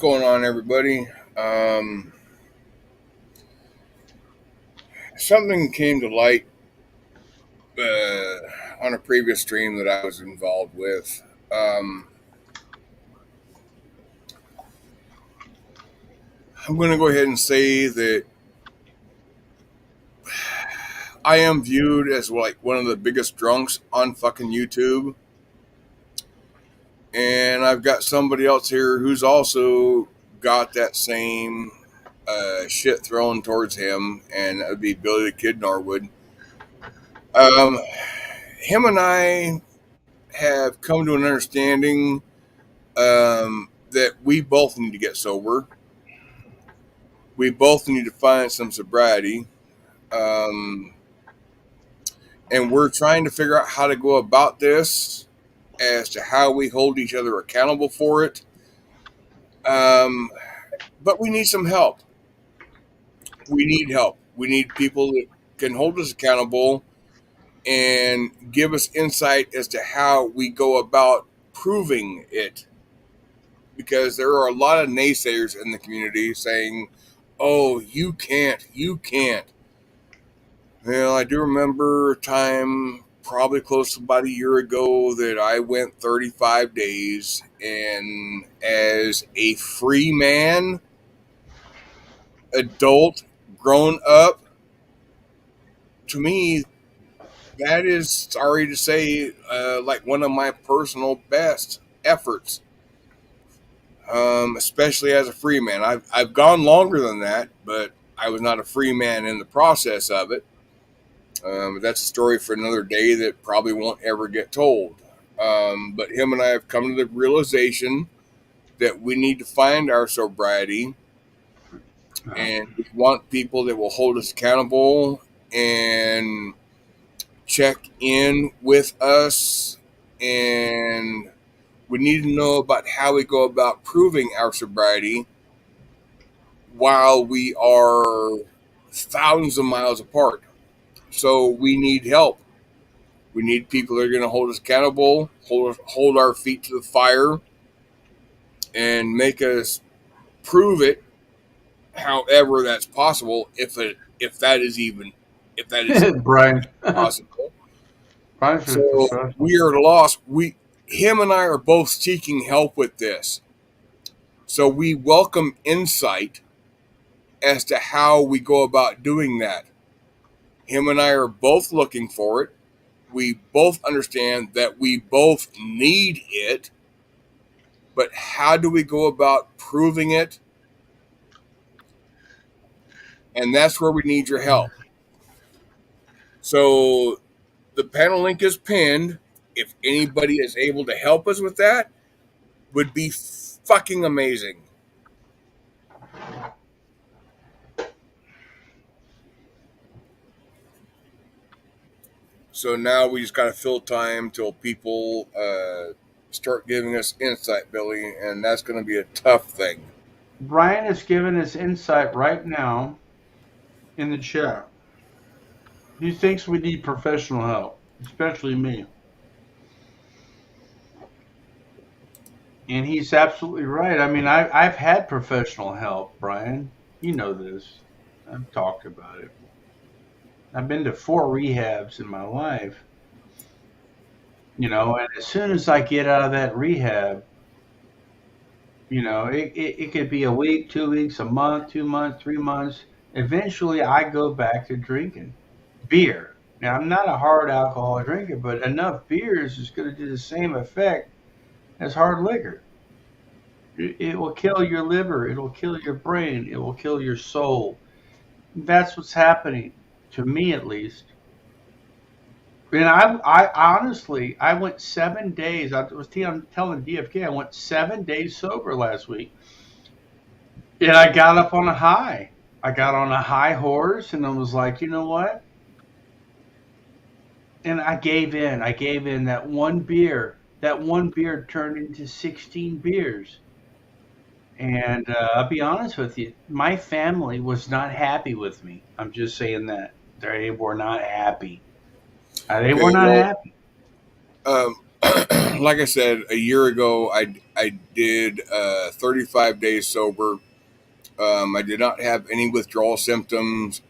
going on, everybody? Something came to light on a previous stream that I was involved with. I'm going to go ahead and say that I am viewed as like one of the biggest drunks on fucking YouTube. And I've got somebody else here who's also got that same shit thrown towards him, and that would be Billy the Kid Norwood. Him and I have come to an understanding that we both need to get sober. We both need to find some sobriety. And we're trying to figure out how to go about this as to how we hold each other accountable for it. But we need some help. We need help. We need people that can hold us accountable and give us insight as to how we go about proving it. Because there are a lot of naysayers in the community saying, oh, you can't. Well, I do remember a time probably close to about a year ago that I went 35 days, and as a free man, adult, grown up, to me, that is, sorry to say, like one of my personal best efforts. Especially as a free man. I've gone longer than that, but I was not a free man in the process of it. That's a story for another day that probably won't ever get told. But him and I have come to the realization that we need to find our sobriety, and we want people that will hold us accountable and check in with us, and we need to know about how we go about proving our sobriety while we are thousands of miles apart. So we need help. We need people that are going to hold us accountable, hold our feet to the fire, and make us prove it. However, that's possible. If that is Brian possible. So we are lost. Him and I are both seeking help with this. So we welcome insight as to how we go about doing that. Him and I are both looking for it. We both understand that we both need it. But how do we go about proving it? And that's where we need your help. So the panel link is pinned. If anybody is able to help us with that, would be fucking amazing. So now we just got to fill time till people start giving us insight, Billy, and that's going to be a tough thing. Brian is giving us insight right now in the chat. He thinks we need professional help, especially me. And he's absolutely right. I mean, I've had professional help, Brian. You know this. I've talked about it. I've been to 4 rehabs in my life. And as soon as I get out of that rehab, it could be a week, 2 weeks, a month, 2 months, 3 months. Eventually, I go back to drinking beer. Now, I'm not a hard alcohol drinker, but enough beers is going to do the same effect as hard liquor. It will kill your liver. It will kill your brain. It will kill your soul. That's what's happening, to me at least. And I honestly, I went 7 days. I'm telling DFK, I went 7 days sober last week. And I got up on a high. I got on a high horse, and I was like, you know what? And I gave in. That one beer turned into 16 beers. And I'll be honest with you, my family was not happy with me. I'm just saying that. They were not happy. They were not happy. like I said, a year ago, I did 35 days sober. I did not have any withdrawal symptoms.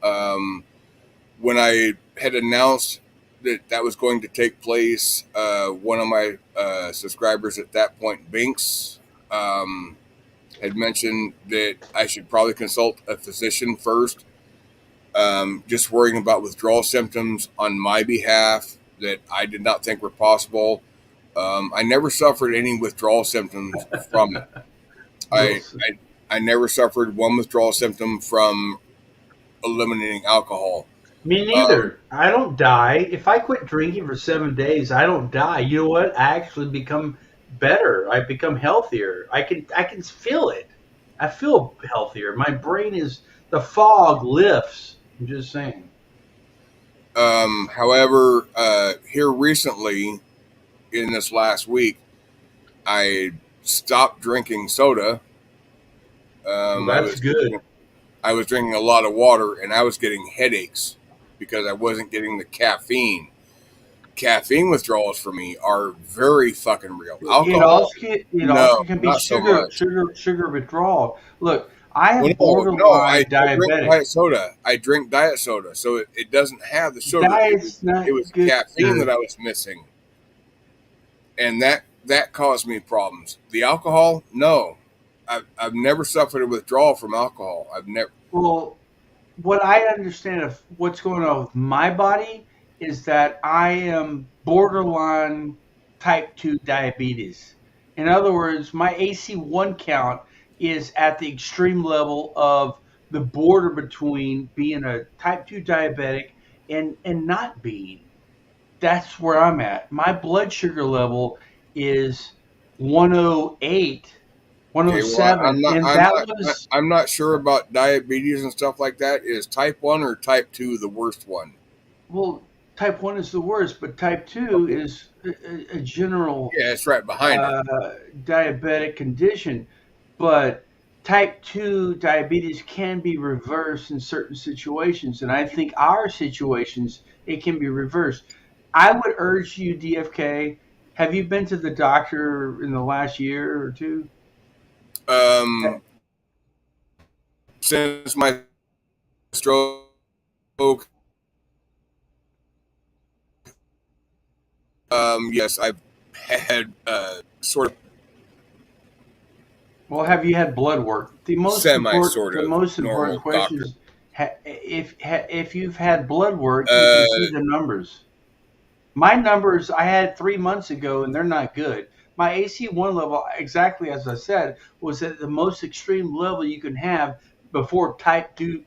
When I had announced that was going to take place, one of my subscribers at that point, Binks, had mentioned that I should probably consult a physician first. Just worrying about withdrawal symptoms on my behalf that I did not think were possible. I never suffered any withdrawal symptoms from it. Well, I never suffered one withdrawal symptom from eliminating alcohol. me Um, neither. I don't die. If I quit drinking for 7 days, I don't die. You know what? I actually become better. I become healthier. I can feel it. I feel healthier. My brain is the fog lifts. I'm just saying. however, here recently, in this last week, I stopped drinking soda. Well, Um, I that's was drinking, good. I was drinking a lot of water, and I was getting headaches because I wasn't getting the caffeine. Caffeine withdrawals for me are very fucking real. Alcohol, It also no, can be not so sugar much. sugar sugar withdrawal. Look, I Well, am no, I borderline drink diabetic. diet soda. I drink diet soda, so it doesn't have the sugar. Diet's It not was good. caffeine that I was missing, and that caused me problems. The alcohol, no, I've never suffered a withdrawal from alcohol. I've never. Well, what I understand of what's going on with my body is that I am borderline type 2 diabetes. In other words, my AC1 count is at the extreme level of the border between being a type 2 diabetic and not being. That's where I'm at. My blood sugar level is 108, Okay, well, 107, and that was I'm not sure about diabetes and stuff like that. Is type 1 or type 2 the worst one? well, type 1 is the worst, but type 2 Okay, is a general yeah, it's right behind it. uh, diabetic condition. But type 2 diabetes can be reversed in certain situations. And I think our situations, it can be reversed. I would urge you, DFK, have you been to the doctor in the last year or two? Um, since my stroke, yes, I've had sort of Well, have you had blood work? semi sort The of most important normal question doctor. is if you've had blood work, you can Uh, see the numbers. My numbers I had 3 months ago, and they're not good. My AC1 level, exactly as I said, was at the most extreme level you can have before type 2,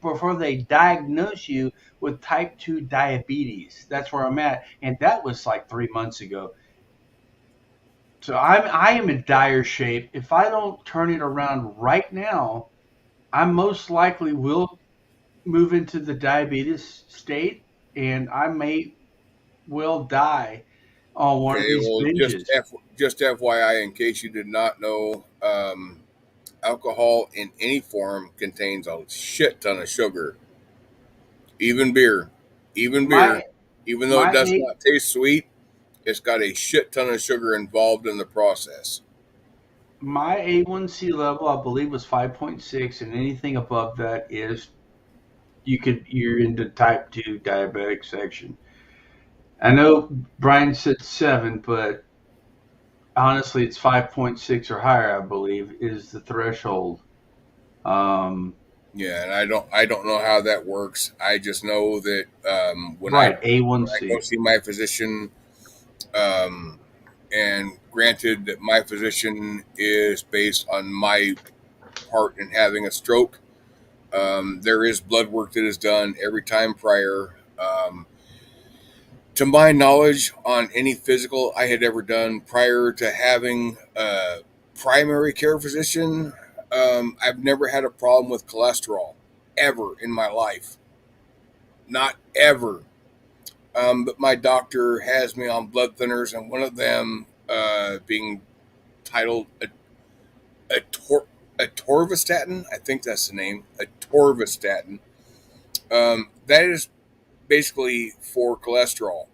before they diagnose you with type 2 diabetes. That's where I'm at. And that was like 3 months ago. So I am in dire shape. If I don't turn it around right now, I most likely will move into the diabetes state, and I may will die on one of okay, these well, binges. just FYI, in case you did not know, alcohol in any form contains a shit ton of sugar. Even beer, even beer, My even though it my does A not taste sweet, it's got a shit ton of sugar involved in the process. my A1C level, I believe, was 5.6, and anything above that is you're in the type 2 diabetic section. I know Brian said 7, but honestly, it's 5.6 or higher. I believe is the threshold. Um, Yeah, and I don't know how that works. I just know that right, when I go A1C. see my physician, um, and granted that my physician is based on my part in having a stroke, there is blood work that is done every time prior. To my knowledge, on any physical I had ever done prior to having a primary care physician, I've never had a problem with cholesterol ever in my life. Not ever. But my doctor has me on blood thinners, and one of them being titled a, tor- a torvastatin. I think that's the name. A torvastatin. That is basically for cholesterol.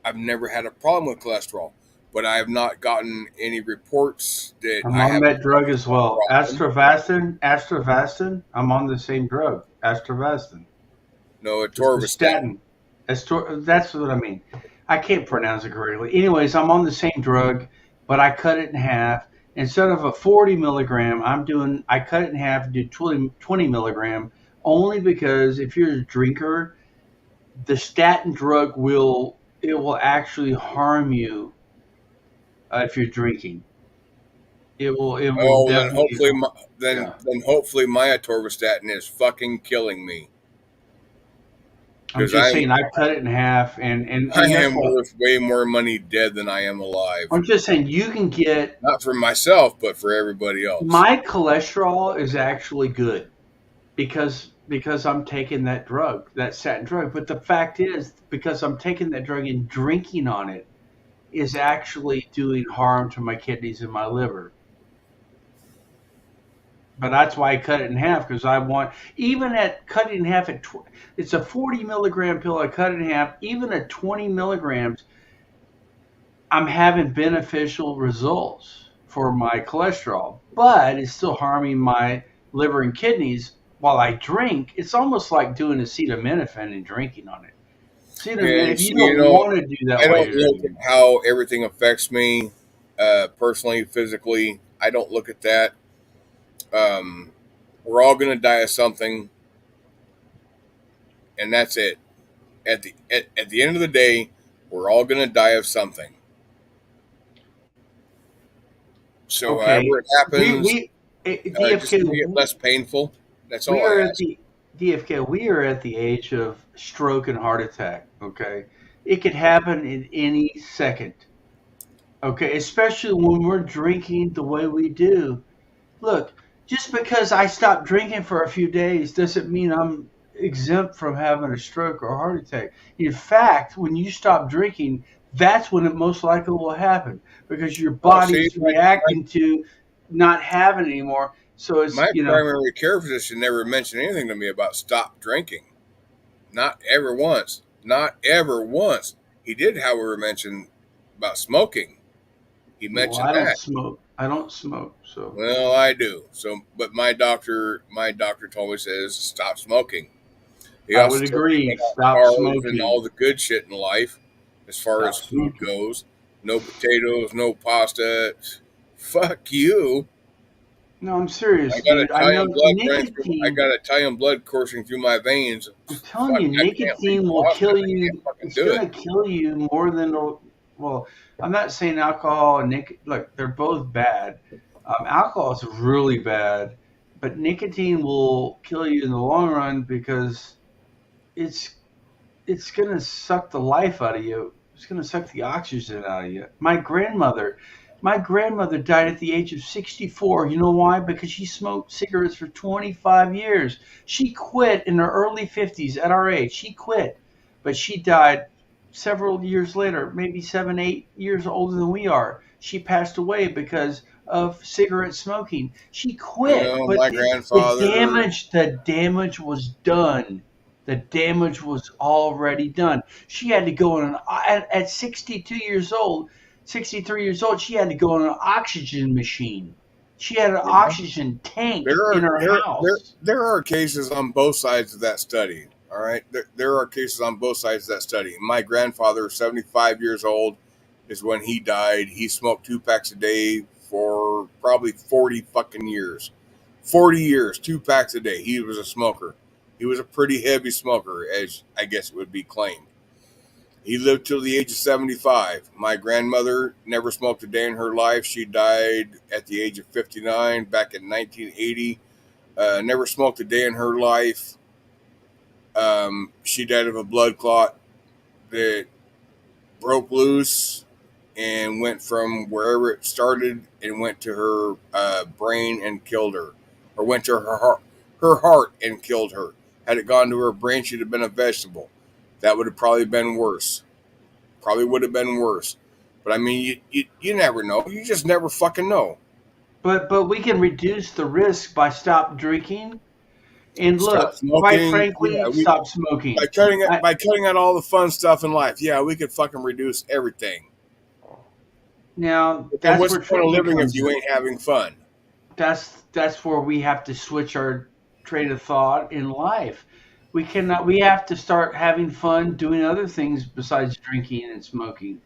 I've never had a problem with cholesterol. but I have not gotten any reports that I'm I on have that drug as a well. problem. Astravastin. I'm on the same drug, Astravastin. No, It's the atorvastatin. statin. That's what I mean. I can't pronounce it correctly. Anyways, I'm on the same drug, but I cut it in half. Instead of a 40 milligram, I cut it in half and do 20 milligram only because if you're a drinker, the statin drug will actually harm you if you're drinking. It will Oh, then definitely, hopefully, yeah. then hopefully my atorvastatin is fucking killing me I'm because just saying I cut it in half, and I that's am what worth way more money dead than I am alive. I'm just saying. You can get Not for myself, but for everybody else. my cholesterol is actually good because I'm taking that drug, that statin drug. But the fact is, because I'm taking that drug and drinking on it, is actually doing harm to my kidneys and my liver. But that's why I cut it in half because I want even at cutting in half it's a 40 milligram pill. I cut it in half. Even at 20 milligrams, I'm having beneficial results for my cholesterol, but it's still harming my liver and kidneys while I drink. It's almost like doing acetaminophen and drinking on it. Yeah, Acetaminophen, you if you see, don't want to do that I while don't you're look at drinking. how everything affects me personally, physically. I don't look at that. Um, we're all going to die of something, and that's it. At the end of the day, we're all going to die of something. So Okay, however it happens, just DFK, make it less painful. That's we all I are at ask. the DFK. We are at the age of stroke and heart attack. Okay, it could happen in any second. Okay, especially when we're drinking the way we do. Look, just because I stop drinking for a few days doesn't mean I'm exempt from having a stroke or a heart attack. In fact, when you stop drinking, that's when it most likely will happen because your Oh, see, body's reacting to not having it anymore. So my primary care physician never mentioned anything to me about stop drinking. Not ever once. Not ever once. He did, however, mention about smoking. He well, mentioned I don't that. smoke. I don't smoke. So Well, I do. So, but my doctor told me says stop smoking. He I would also told me agree. cut out Stop carbs and all smoking. the good shit in life, as far as Stop food smoking. goes. No potatoes, no pasta. Fuck you. No, I'm serious, dude. I know I nicotine. got Italian blood coursing through my veins. I'm telling Fuck, you, I can't leave nicotine the will hospital. kill I can't you. fucking It's do going it. to kill you more than, well, I'm not saying alcohol and look, they're both bad. Alcohol is really bad, but nicotine will kill you in the long run because it's it's going to suck the life out of you. It's going to suck the oxygen out of you. My grandmother died at the age of 64. You know why? Because she smoked cigarettes for 25 years. She quit in her early 50s at our age. She quit, but she died several years later, maybe 7, 8 years older than we are. She passed away because of cigarette smoking. She You quit, know, but my the grandfather. damage was done. The damage was already done. She had to go on at 62 years old, 63 years old. She had to go on an oxygen machine. She had an oxygen tank There in are her house. there are cases on both sides of that study. All right, there are cases on both sides of that study. My grandfather, 75 years old, is when he died. He smoked 2 packs a day for probably 40 fucking years. 40 years, 2 packs a day. He was a smoker. He was a pretty heavy smoker, as I guess it would be claimed. He lived till the age of 75. My grandmother never smoked a day in her life. She died at the age of 59 back in 1980. Never smoked a day in her life. She died of a blood clot that broke loose and went from wherever it started and went to her brain and killed her, or went to her heart and killed her. Had it gone to her brain, she'd have been a vegetable. That would have probably been worse. Probably would have been worse. But I mean, you never know. You just never fucking know. But we can reduce the risk by stop drinking. And Stop look, quite smoking. Yeah, frankly, we stop smoking. I, by cutting out all the fun stuff in life. Yeah, we could fucking reduce everything. Now But then that's what's where the point of treatment living if comes you in. ain't having fun? That's where we have to switch our train of thought in life. We have to start having fun doing other things besides drinking and smoking.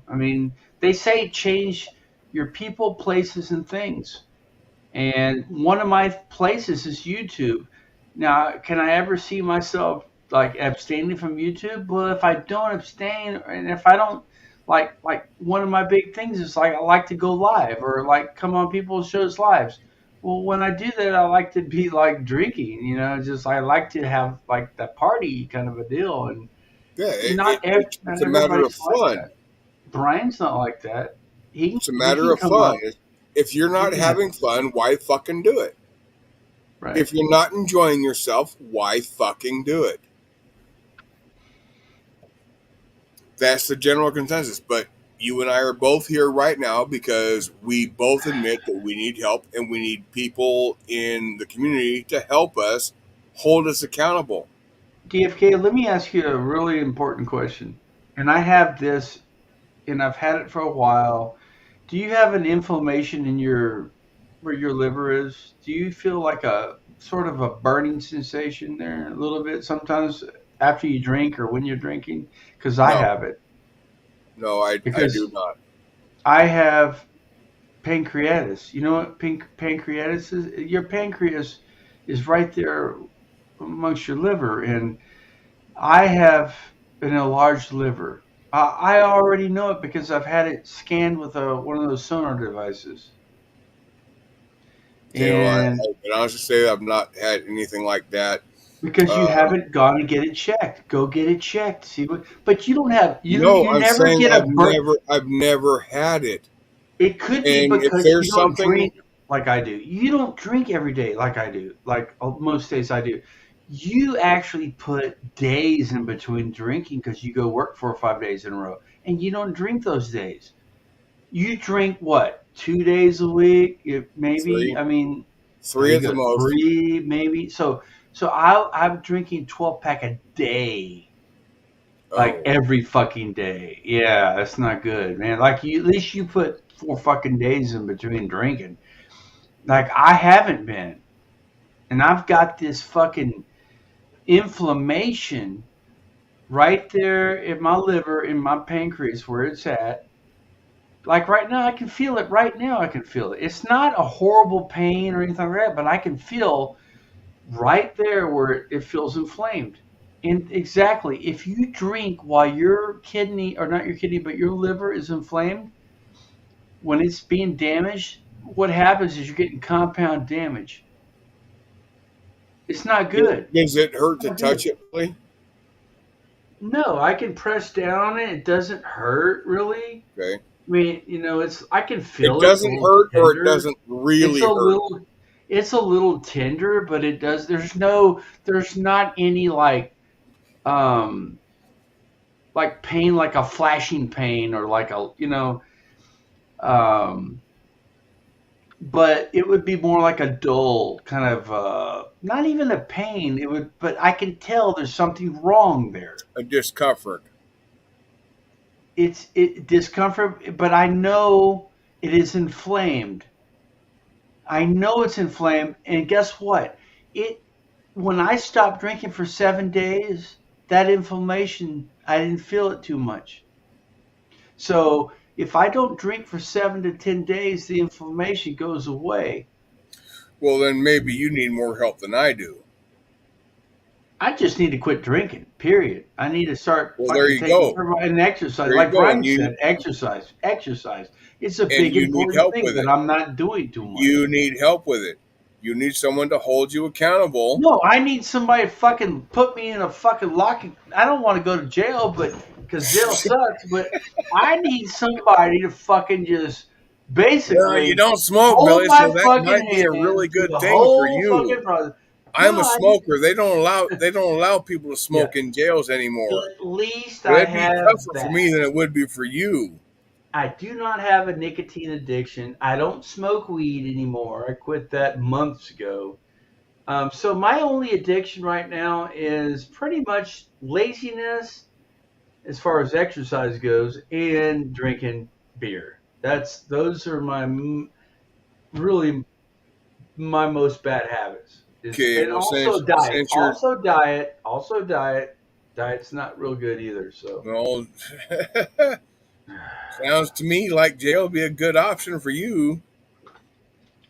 I mean, they say change your people, places, and things. And one of my places is YouTube. Now, can I ever see myself like abstaining from YouTube? Well, if I don't abstain, and if I don't like one of my big things is like I like to go live or like come on people's shows lives. Well, when I do that, I like to be like drinking, just I like to have like that party kind of a deal, and Yeah, not it's a matter of everybody's like fun. that. Brian's not like that. It's a We matter can of come fun. up. If you're He not can have having fun, why fucking do it? right. If you're not enjoying yourself, why fucking do it? That's the general consensus. But you and I are both here right now because we both admit that we need help and we need people in the community to help us, hold us accountable. DFK, let me ask you a really important question. And I have this, and I've had it for a while. Do you have an inflammation in where your liver is? Do you feel like a sort of a burning sensation there a little bit sometimes after you drink or when you're drinking? Because I No, have it. no, I do Because not. I have pancreatitis. You know what pancreatitis is? Your pancreas is right there amongst your liver, and I have an enlarged liver. I already know it because I've had it scanned with one of those sonar devices. Okay, well, And I can honestly say I've not had anything like that. because you Um, haven't gone to get it checked, go get it checked. See what? But you don't have no, you I'm never saying get a burn. I've never had it. It could be And if because you there's don't something, drink like I do. You don't drink every day like I do, like most days I do. You actually put days in between drinking because you go work 4 or 5 days in a row, and you don't drink those days. You drink what, 2 days a week? Maybe. three, I mean, there three you at the go, most. three maybe. So I'm drinking 12 pack a day, like Oh, every fucking day. Yeah, that's not good, man. Like at least you put 4 fucking days in between drinking. Like I haven't been, and I've got this fucking inflammation right there in my liver, in my pancreas, where it's at. Like right now, I can feel it. Right now, I can feel it. It's not a horrible pain or anything like that, but I can feel right there where it feels inflamed. And exactly, if you drink while your kidney, or not your kidney, but your liver is inflamed, when it's being damaged, what happens is you're getting compound damage. It's not good. does it hurt It's to not good. touch it, really? No, I can press down on it. It doesn't hurt really. Okay. I mean, I can It feel it. It's a doesn't little hurt or it tender. doesn't It's really a hurt. little it's a little tender, but it does there's not any um like pain, like a flashing pain, or like a um but it would be more like a dull kind of not even a pain. It would, but I can tell there's something wrong there. A discomfort. It discomfort, but I know it is inflamed. I know it's inflamed, and guess what? It When I stopped drinking for 7 days, that inflammation, I didn't feel it too much. So if I don't drink for 7 to 10 days, the inflammation goes away. Well, then maybe you need more help than I do. I just need to quit drinking. Period. I need to start Well, there fucking you taking go. care of and exercise. There you Like go. Brian said, exercise, exercise. It's a And big you need important help thing with that it. I'm not doing too You much. need help with it. You need someone to hold you accountable. No, I need somebody to fucking put me in a fucking locking. I don't want to go to jail, but because jail sucks. But I need somebody to fucking just Well, you basically don't smoke, hold Billy, my so that fucking might be a really hand through good the thing for whole you. fucking process. I'm No, a I need, smoker. They don't allow people to yeah. smoke in jails anymore. At least So I it'd be have tougher for me that. than it would be for you. I do not have a nicotine addiction. I don't smoke weed anymore. I quit that months ago. So my only addiction right now is pretty much laziness as far as exercise goes and drinking. beer. Those are really my most bad habits. Okay, And well, also diet. since you're Also diet. Diet's not real good either. So well, sounds to me like jail would be a good option for you.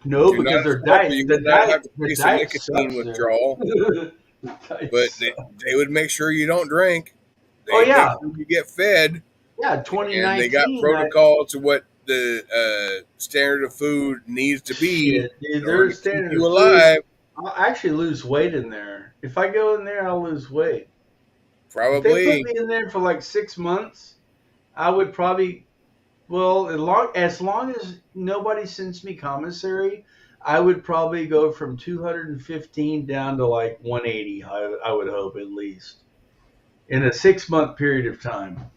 If no, you're not because a their smoker, you would not have to the face a diet nicotine sucks there. withdrawal. The diet But sucks. they would make sure you don't drink. Oh They'd make yeah, sure you get fed, yeah. and they got 2019. protocol to what the standard of food needs to be Shit, dude. in order Their to keep standard you of food. alive. I'll actually lose weight in there. If I go in there, I'll lose weight. If they put Probably. me in there for like 6 months, I would probably. Well, as long as nobody sends me commissary, I would probably go from 215 down to like 180. I would hope at least in a 6 month period of time,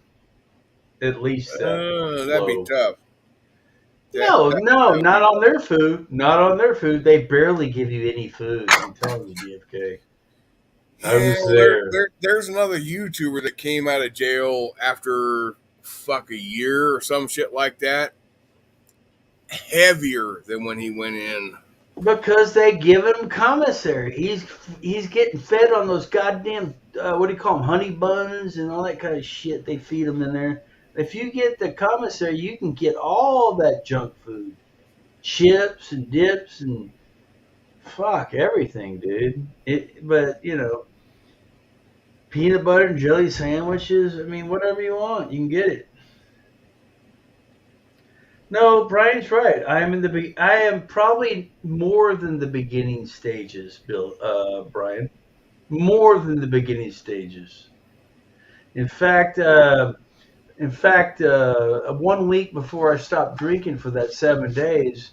at least that That'd be low. tough. No, That would no, really not be on their food. Not on their food. They barely give you any food. I'm telling you, DFK. I Yeah, was well, there. there's another YouTuber that came out of jail after a year or some shit like that. Heavier than when he went in. Because they give him commissary. He's getting fed on those goddamn what do you call them, honey buns and all that kind of shit they feed him in there. If you get the commissary, you can get all that junk food, chips and dips and fuck everything, dude. But peanut butter and jelly sandwiches. I mean, whatever you want, you can get it. No, Brian's right. I am probably more than the beginning stages, Brian. More than the beginning stages. In fact, uh, one week before I stopped drinking for that 7 days,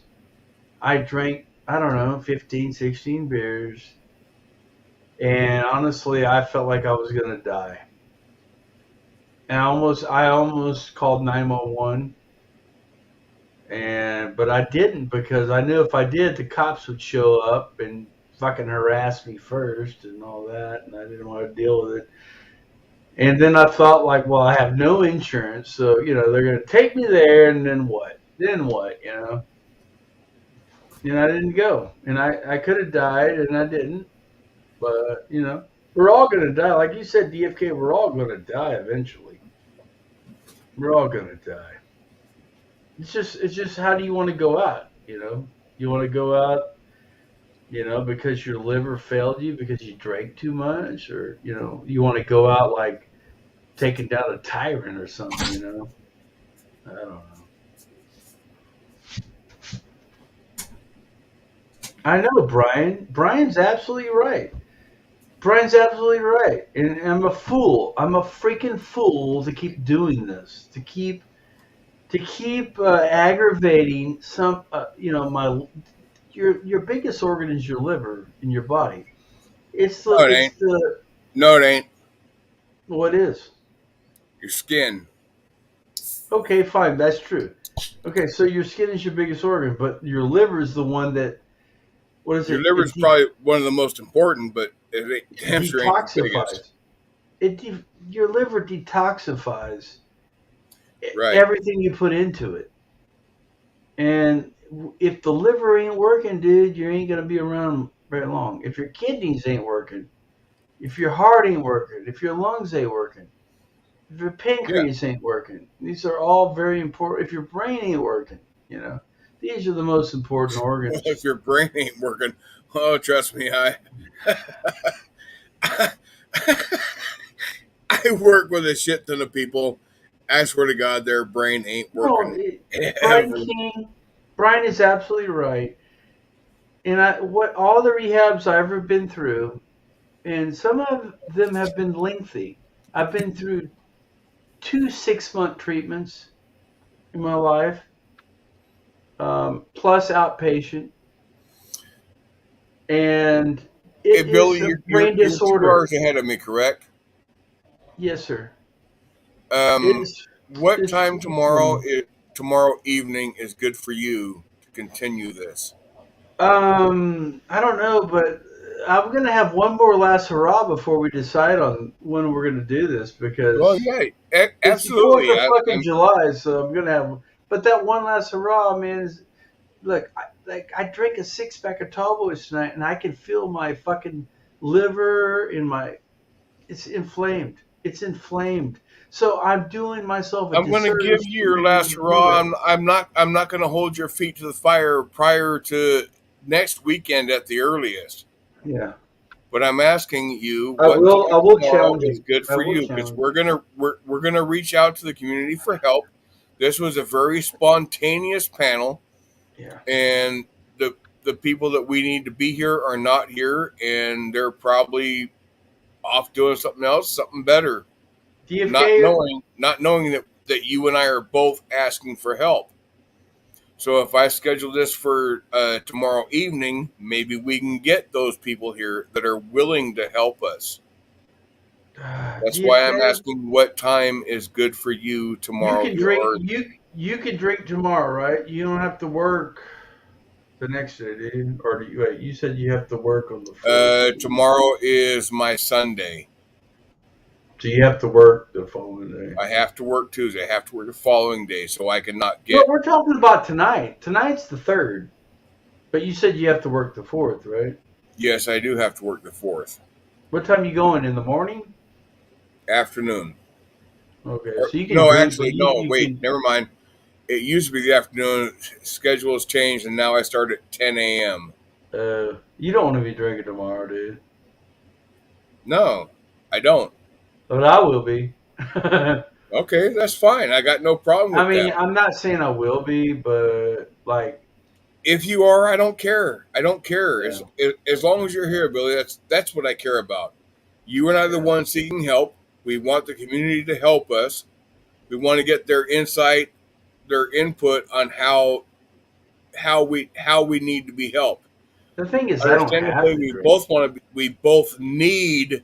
I drank, I don't know, 15, 16 beers. And honestly, I felt like I was going to die. And I almost called 911. But I didn't because I knew if I did, the cops would show up and fucking harass me first and all that, and I didn't want to deal with it. And then I thought, like, well, I have no insurance, so they're gonna take me there, and then what? Then what? And I didn't go, and I could have died, and I didn't. But we're all gonna die, like you said, DFK. We're all gonna die eventually. We're all gonna die. It's just how do you want to go out? You want to go out, because your liver failed you because you drank too much, or you want to go out like taking down a tyrant or something. I don't know. I know, Brian. Brian's absolutely right. Brian's absolutely right, and I'm a fool. I'm a freaking fool to keep doing this. To keep aggravating my your biggest organ is your liver in your body. It's the No, it it's ain't. the No, it ain't. what is. Your skin. Okay, fine, that's true. Okay, so your skin is your biggest organ, but your liver is the one that what is Your it? liver's probably one of the most important, but it damn sure ain't the biggest. Detoxifies. Your liver detoxifies Right. everything you put into it. And if the liver ain't working, dude, you ain't gonna be around very long. If your kidneys ain't working, if your heart ain't working, if your lungs ain't working, if your Yeah. pancreas ain't working, these are all very important. If your brain ain't working, these are the most important Well, organs. if your brain ain't working, oh, trust me, I work with a shit ton of people. I swear to God, their brain ain't No, working Brian ever. King, Brian is absolutely right. And what all the rehabs I've ever been through, and some of them have been lengthy. I've been through 2 6-month treatments in my life, plus outpatient, and Hey, it is Billy, a you're brain you're 2 hours disorder. ahead of me, correct? Yes, sir. It Um, is. what It's time tomorrow evening is good for you to continue this? I don't know, but I'm gonna have one more last hurrah before we decide on when we're gonna do this Well, because yeah, it's the Fourth absolutely. of fucking July, so I'm gonna have. But that one last hurrah, man, is look. I drank a 6-pack of tall boys tonight, and I can feel my fucking liver in my. It's inflamed. It's inflamed. So I'm doing myself a I'm going to give disservice you for your drinking last even more. hurrah. I'm not going to hold your feet to the fire prior to next weekend at the earliest. Yeah. But I'm asking you I what will. time I will tomorrow challenge is you. good I for will you, because challenge you. we're gonna reach out to the community for help. This was a very spontaneous panel, Yeah. and the people that we need to be here are not here, and they're probably off doing something else, something better, DFK. not knowing that you and I are both asking for help. So if I schedule this for tomorrow evening, maybe we can get those people here that are willing to help us. That's why I'm DFK. asking what time is good for you You tomorrow. can drink. You can drink tomorrow, right? You don't have to work the next day, do you? Or do you, wait? You said you have to work on the 4th. Tomorrow is my Sunday. So you have to work the following day. I have to work Tuesday. I have to work the following day, so I cannot No, get. we're talking about tonight. Tonight's the 3rd. But you said you have to work the 4th, right? Yes, I do have to work the 4th. What time you going? In the morning? Afternoon. Okay, Or, so you can no, drink, but actually, no. you Wait, can. never mind. It used to be the afternoon. Schedule has changed, and now I start at 10 a.m. You don't want to be drinking tomorrow, dude. No, I don't. But I will be. I Okay, that's fine. I got no problem with mean, that. I'm not saying I will be, but like, If you are, I don't care. I don't care. yeah, As long as you're here, Billy, that's what I care about. You and I are the yeah. ones seeking help. We want the community to help us. We want to get their insight, their input on how we need to be helped. The thing is, I don't have Understandably, to drink. we both need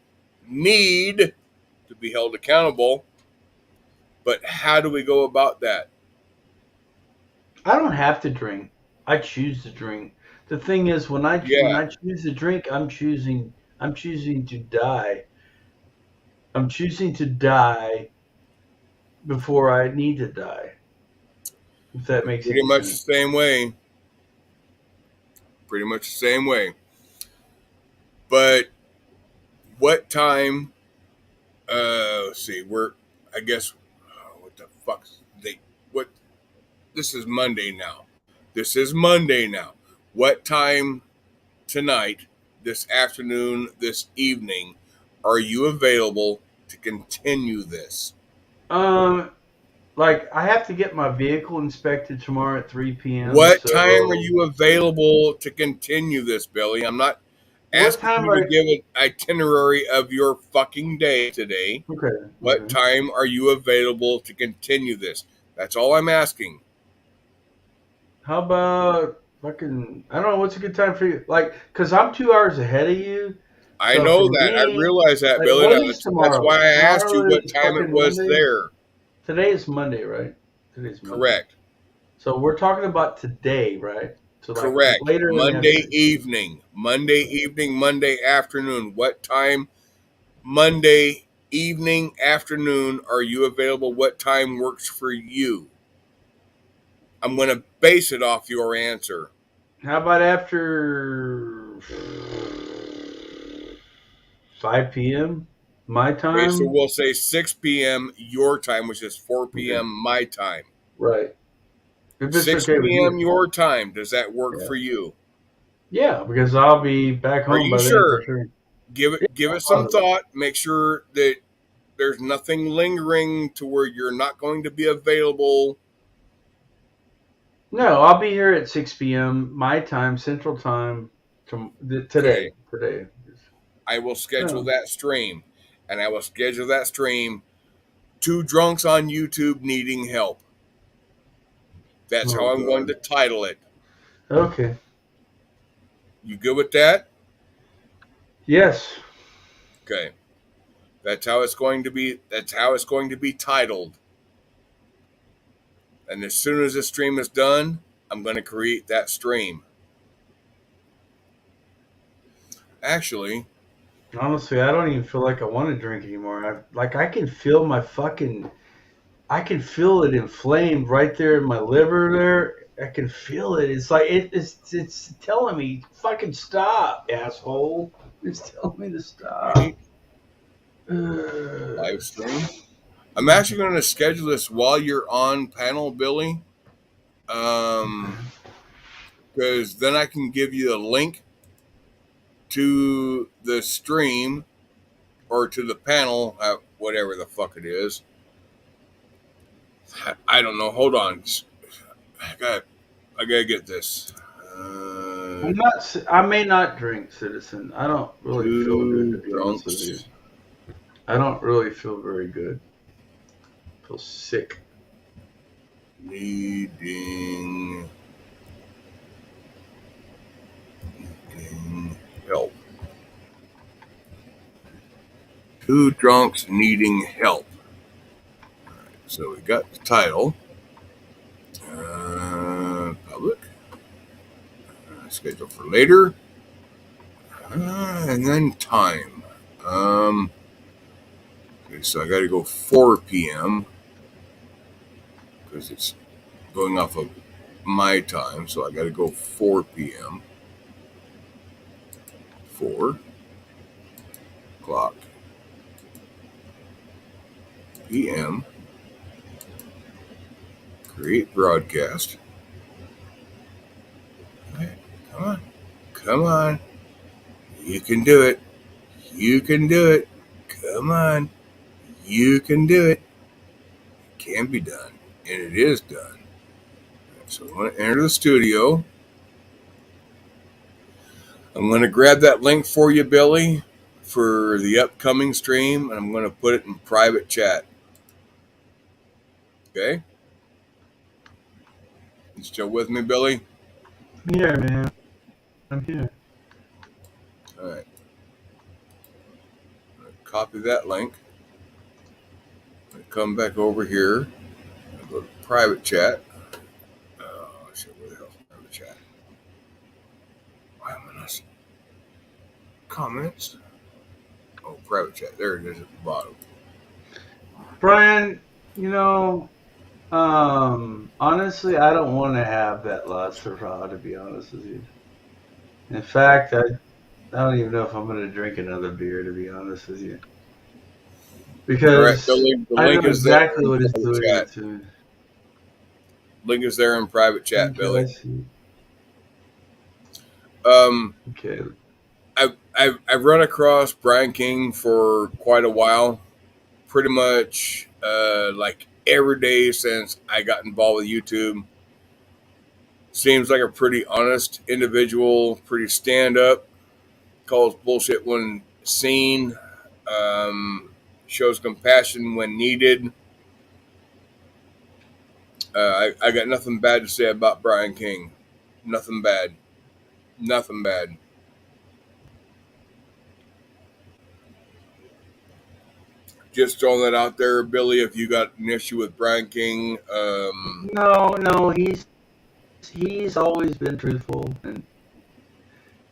to be held accountable. But how do we go about that? I don't have to drink. I choose to drink. The thing is, when Yeah, I choose to drink, I'm choosing to die. I'm choosing to die before I need to die. If that makes pretty any much the sense. same way. Pretty much the same way. But what time? Let's see. I guess. What the fuck's they? What? This is Monday now. This is Monday now. What time tonight, this afternoon, this evening, are you available to continue this? Um, like I have to get my vehicle inspected tomorrow at 3 p.m. What time are So you available to continue this, Billy? I'm not what asking time you to are give an itinerary of your fucking day today. okay? What Okay. time are you available to continue this? That's all I'm asking. How about fucking? I don't know what's a good time for you. Like, cause I'm 2 hours ahead of you. I So for know that. I me, realize that, like, Billy. what is That's tomorrow? why I asked you Tomorrow what is time it fucking was Monday. there. Today is Monday, right? Today's Monday. Correct. So we're talking about today, right? So like Correct. later in the Monday afternoon. evening. Monday evening, Monday afternoon. What time Monday evening, afternoon are you available? What time works for you? I'm going to base it off your answer. How about after 5 p.m. my Okay, so time? we'll say 6 p.m. your time, which is 4 Okay, p.m. my time. right. If it's 6 okay with p.m. you. your time. Does that work Yeah. for you? Yeah, because I'll be back Are home you by then for sure? sure. Yeah, Give I'm it some positive. thought. Make sure that there's nothing lingering to where you're not going to be available. No, I'll be here at 6 p.m. my time, Central Time, Okay, today. Today. I will schedule No. that stream, and I will schedule that stream. Two drunks on YouTube needing help. That's Oh how I'm going to God. title it. Okay. You good with that? Yes. Okay. That's how it's going to be. That's how it's going to be titled. And as soon as this stream is done, I'm going to create that stream. Actually, Honestly, I don't even feel like I want to drink anymore. I can feel my fucking I can feel it inflamed right there in my liver. There, I can feel it. It's like it's telling me, "Fucking stop, asshole!" It's telling me to stop. Right? Live stream. I'm actually going to schedule this while you're on panel, Billy. Because then I can give you a link to the stream or to the panel, whatever the fuck it is. I don't know. Hold on. I gotta get this. I'm not. I may not drink, citizen. I don't really feel good, to Two be honest with you. drunks I don't really feel very good. I feel sick. needing help. Two drunks needing help. All right, so we got the title. Public. Schedule for later. And then time. Okay, so I got to go 4 p.m. because it's going off of my time. So I got to go 4 p.m. 4 o'clock p.m. Create broadcast. All right, come on. Come on. You can do it. You can do it. Come on. You can do it. It can be done. And it is done. So I'm going to enter the studio. I'm going to grab that link for you, Billy, for the upcoming stream, and I'm going to put it in private chat. Okay? You still with me, Billy? I'm here, man. I'm here. All right. I'm going to copy that link. I'm going to come back over here and go to private chat. Oh, shit, where the hell's private chat? Why am I not seeing comments? Oh, private chat. There it is at the bottom. Brian, honestly, I don't want to have that last hurrah, to be honest with you. In fact, I don't even know if I'm going to drink another beer, to be honest with you. All right, Because the I know link is there exactly in what it's private doing chat. to me. Link is there in private chat, Okay, Billy. I see. Okay. I've run across Brian King for quite a while, pretty much like every day since I got involved with YouTube. Seems like a pretty honest individual, pretty stand up, calls bullshit when seen, shows compassion when needed. I got nothing bad to say about Brian King. Nothing bad. Nothing bad. Just throwing that out there, Billy. If you got an issue with Brian King, No, he's always been truthful, and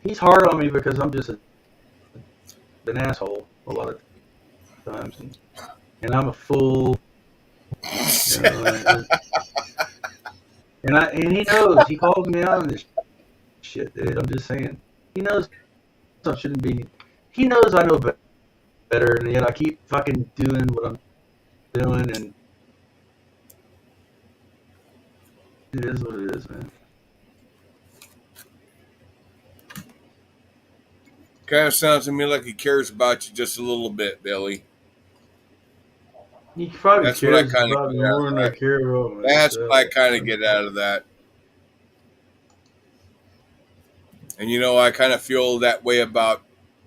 he's hard on me because I'm just an asshole a lot of times, and I'm a fool. You know, and he knows. He calls me out on this shit, dude. I'm just saying. He knows I shouldn't be. He knows I know better, and yet I keep fucking doing what I'm doing, and it is what it is, man. kind of sounds to me like he cares about you just a little bit, Billy. He probably That's what I cares kind of about get me out more of than I that. care about That's what I myself. kind of get out of that. And I kind of feel that way about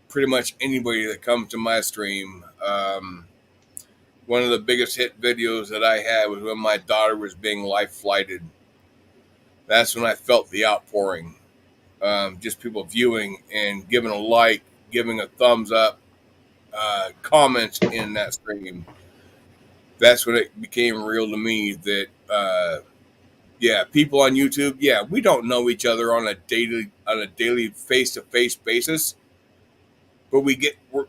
pretty much anybody that comes to my stream. One of the biggest hit videos that I had was when my daughter was being life flighted. That's when I felt the outpouring. Just people viewing and giving a like, giving a thumbs up, comments in that stream. That's when it became real to me that, people on YouTube, we don't know each other on a daily face-to-face basis, but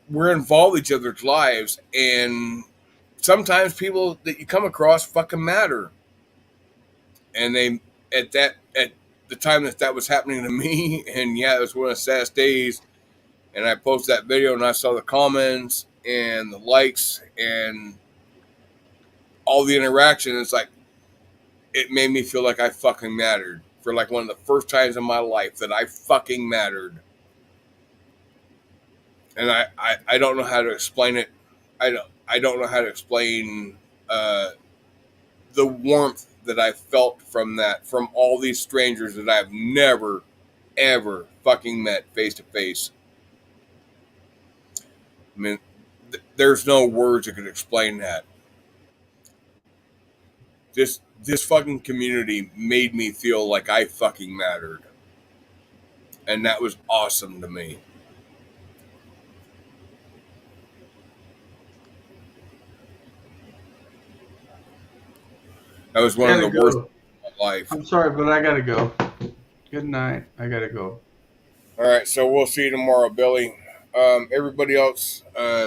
we're involved in each other's lives, and sometimes people that you come across fucking matter. And they, at the time that was happening to me, and yeah, it was one of the saddest days. And I posted that video, and I saw the comments and the likes and all the interaction. It's like, it made me feel like I fucking mattered for like one of the first times in my life that I fucking mattered. And I don't know how to explain it. I don't know how to explain the warmth that I felt from that, from all these strangers that I've never, ever fucking met face to face. I mean, there's no words that could explain that. This fucking community made me feel like I fucking mattered, and that was awesome to me. That was one of Gotta the worst go. of my life. I'm sorry, but I gotta go. Good night. I gotta go. All right, so we'll see you tomorrow, Billy. Everybody else,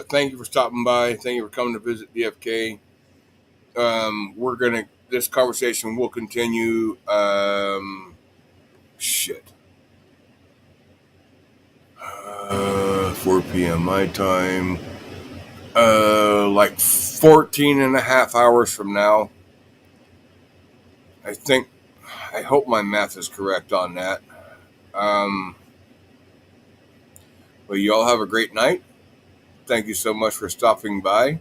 thank you for stopping by. Thank you for coming to visit DFK. This conversation will continue. Shit. 4 p.m. my time. Like 14 and a half hours from now. I hope my math is correct on that. Well, you all have a great night. Thank you so much for stopping by.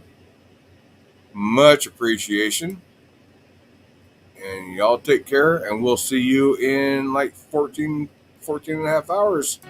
Much appreciation. And y'all take care, and we'll see you in like 14 and a half hours.